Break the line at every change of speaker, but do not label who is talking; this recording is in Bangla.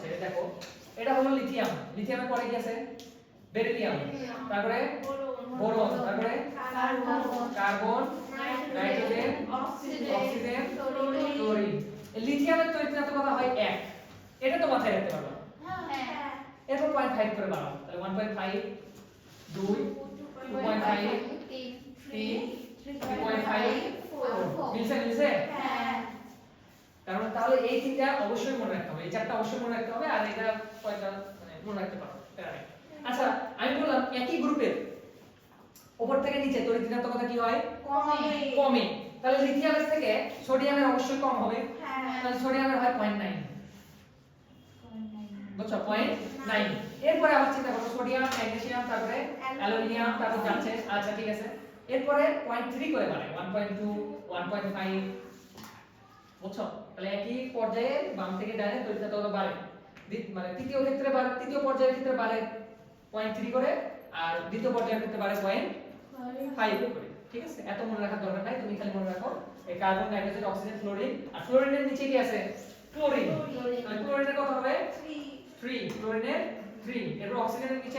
এটা দেখো এটা হলো লিথিয়াম, লিথিয়ামের পরে কি আছে বেরিলিয়াম, তারপরে বোরন, তারপরে কার্বন, নাইট্রোজেন, অক্সিজেন, ক্লোরিন। এই লিথিয়ামের তড়িৎচেনাত্মকতা হয় 1, এটা তো মাথায় রাখতে পারবা। এরপর 0.5 করে বাড়াও, তাহলে 1.5 2 2.5 3 3.5 4 মিলছে কারণ তাহলে এই তিনটা অবশ্যই মনে রাখতে হবে, এই চারটা অবশ্যই মনে রাখতে হবে, আর এটা কয়টা মানে মনে রাখতে পারো। আচ্ছা আমি বললাম একই গ্রুপের উপর থেকে নিচে তড়িৎচেনাত্মকতা কি হয় কমে, তাহলে লিথিয়ামের থেকে সোডিয়ামের অবশ্যই কম হবে, তাহলে সোডিয়ামের হয় 0.9, বুঝছো 0.9। এরপরে আবার চিন্তা করো সোডিয়াম, ম্যাগনেসিয়াম, তারপরে অ্যালুমিনিয়াম, তারপর যাচ্ছে। আচ্ছা ঠিক আছে, এরপরে 0.3 করে বাড়ে 1.2 1.5, বুঝছো? তাহলে একই পর্যায়ে বাম থেকে ডানে তড়িৎচেনাত্মকতা বাড়ে, মানে তৃতীয় ক্ষেত্রে বাড়ে, তৃতীয় পর্যায়ের ক্ষেত্রে বাড়ে 0.3 করে, আর দ্বিতীয় পর্যায়ের ক্ষেত্রে বাড়ে 0.5 করে। ঠিক আছে, এত মনে রাখার দরকার নাই, তুমি খালি মনে রাখো এই কার্বন, নাইট্রোজেন, অক্সিজেন, ফ্লোরিন, আর ফ্লোরিনের নিচে কি আছে ক্লোরিন, তাহলে ক্লোরিনের কত হবে 3, ক্লোরিনের 3, এরপর অক্সিজেনের নিচে